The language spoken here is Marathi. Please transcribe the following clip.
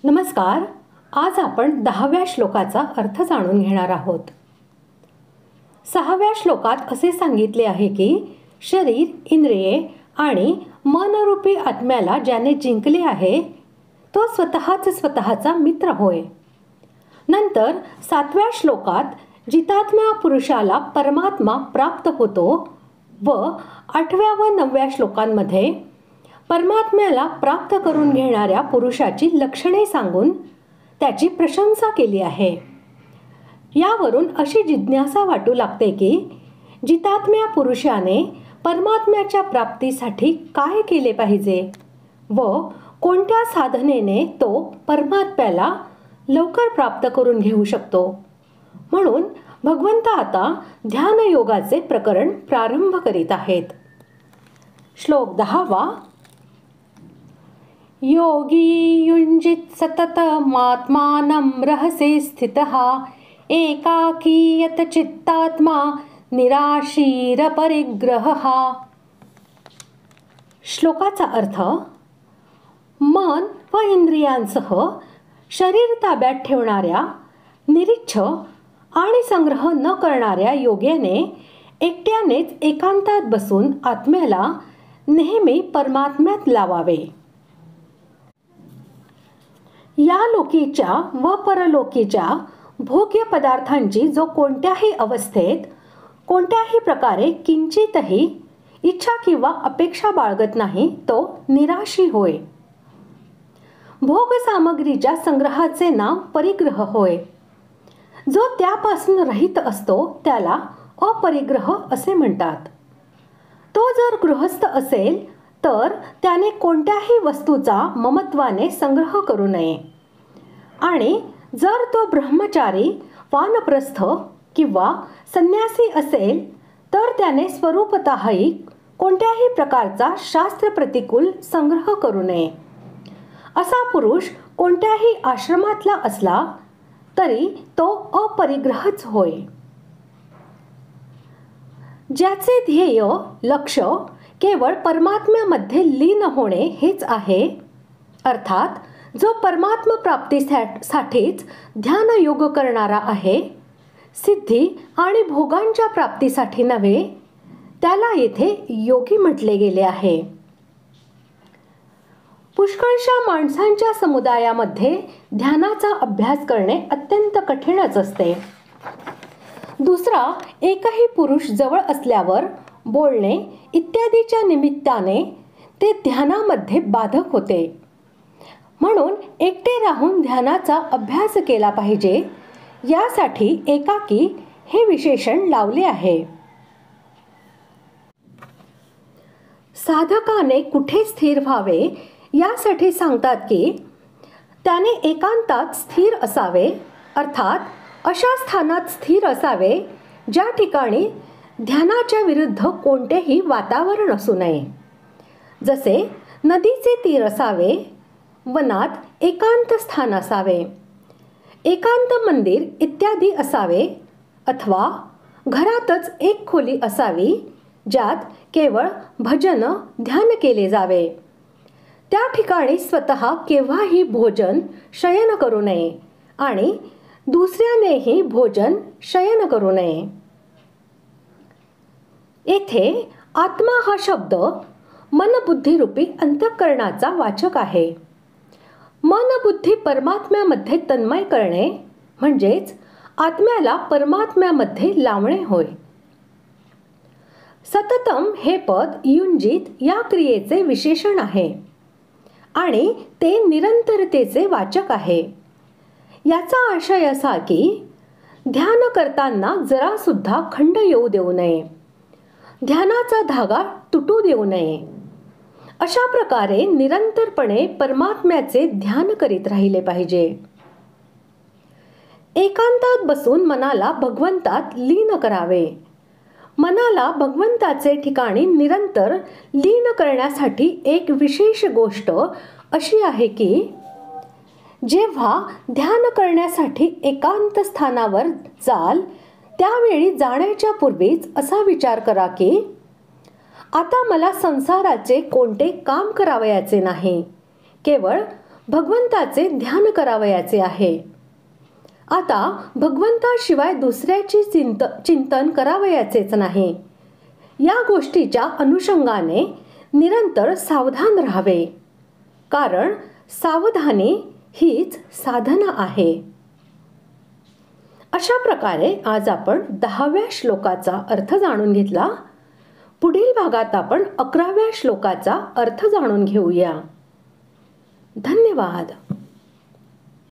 नमस्कार. आज आपण 10व्या श्लोकाचा अर्थ जाणून घेणार आहोत. 6व्या श्लोकात असे सांगितले आहे की शरीर, इंद्रिये आणि मनरूपी आत्म्याला ज्याने जिंकले आहे तो स्वतःचा मित्र होय. नंतर 7व्या श्लोकात जितात्म्या पुरुषाला परमात्मा प्राप्त होतो व 8व्या व 9व्या श्लोकांमध्ये परमात्म्याला प्राप्त करून घेणाऱ्या पुरुषाची लक्षणे सांगून त्याची प्रशंसा केली आहे. यावरून अशी जिज्ञासा वाटू लागते की जितात्म्या पुरुषाने परमात्म्याच्या प्राप्तीसाठी काय केले पाहिजे व कोणत्या साधनेने तो परमात्म्याला लवकर प्राप्त करून घेऊ शकतो. म्हणून भगवंत आता ध्यानयोगाचे प्रकरण प्रारंभ करीत आहेत. श्लोक 10वा. योगी युञ्जित सततमात्मानं रहसि स्थितः एकाकी चित्तात्मा निराशीर परिग्रहः. श्लोकाचा अर्थ: मन व इंद्रियांसह शरीर ताब्यात ठेवणाऱ्या, निरीच्छ आणि संग्रह न करणाऱ्या योग्याने एकट्यानेच एकांतात बसून आत्म्याला नेहमी परमात्म्यात लावावे. या लोकीच्या व परलोकीच्या भोग्य पदार्थांची जो कोणत्याही अवस्थेत कोणत्याही प्रकारे किंचितही इच्छा किंवा अपेक्षा बाळगत नाही तो निराशी होय. भोग सामग्रीच्या संग्रहाचे नाव परिग्रह होय. जो त्यापासून रहित असतो त्याला अपरिग्रह असे म्हणतात. तो जर गृहस्थ असेल तर त्याने कोणत्याही वस्तूचा ममत्वाने संग्रह करू नये आणि जर तो ब्रह्मचारी, वानप्रस्थ किंवा संन्यासी असेल तर त्याने स्वरूपतःही कोणत्याही प्रकारचा शास्त्र प्रतिकूल संग्रह करू नये. असा पुरुष कोणत्याही आश्रमातला असला तरी तो अपरिग्रहच होय. ज्याचे ध्येय, लक्ष केवळ परमात्म्यामध्ये लीन होणे हेच आहे, अर्थात जो परमात्म प्राप्तीसाठीच ध्यान योग करणारा आहे, सिद्धी आणि भोगांच्या प्राप्तीसाठी नव्हे, त्याला येथे योगी म्हटले गेले आहे. पुष्कळशा माणसांच्या समुदायामध्ये ध्यानाचा अभ्यास करणे अत्यंत कठीणच असते. दुसरा एकही पुरुष जवळ असल्यावर बोलणे इत्यादीच्या निमित्ताने ते ध्यानामध्ये बाधक होते. म्हणून एकटे राहून ध्यानाचा अभ्यास केला पाहिजे यासाठी एकाकी हे विशेषण लावले आहे. साधकाने कुठे स्थिर व्हावे यासाठी सांगतात की त्याने एकांतात स्थिर असावे, अर्थात अशा स्थानात स्थिर असावे ज्या ठिकाणी ध्यानाच्या विरुद्ध कोणतेही वातावरण असू नये. जसे नदीचे तीर असावे, वनात एकांत स्थान असावे, एकांत मंदिर इत्यादी असावे, अथवा घरातच एक खोली असावी ज्यात केवळ भजन, ध्यान केले जावे. त्या ठिकाणी स्वतः केव्हाही भोजन, शयन करू नये आणि दुसऱ्यानेही भोजन, शयन करू नये. येथे आत्मा हा शब्द मनबुद्धीरूपी अंतःकरणाचा वाचक आहे. मनबुद्धी परमात्म्यामध्ये तन्मय करणे म्हणजेच आत्म्याला परमात्म्यामध्ये लावणे होय. सततम हे पद युंजित या क्रियेचे विशेषण आहे आणि ते निरंतरतेचे वाचक आहे. याचा आशय असा की ध्यान करताना जरा सुद्धा खंड येऊ देऊ नये, ध्यानाचा धागा तुटू देऊ नये. अशा प्रकारे निरंतरपणे परमात्म्याचे ध्यान करीत राहिले पाहिजे. एकांतात बसून मनाला भगवंतात लीन करावे. मनाला भगवंताचे ठिकाणी निरंतर लीन करण्यासाठी एक विशेष गोष्ट अशी आहे की जेव्हा ध्यान करण्यासाठी एकांत स्थानावर जाल त्यावेळी जाण्याच्या पूर्वीच असा विचार करा की आता मला संसाराचे कोणते काम करावयाचे नाही, केवळ भगवंताचे ध्यान करावयाचे आहे. आता भगवंताशिवाय दुसऱ्याचे चिंतन करावयाचेच नाही. या गोष्टीच्या अनुषंगाने निरंतर सावधान राहावे, कारण सावधानी हीच साधना आहे. अशा प्रकारे आज आपण 10व्या श्लोकाचा अर्थ जाणून घेतला. पुढील भागात आपण 11व्या श्लोकाचा अर्थ जाणून घेऊया. धन्यवाद.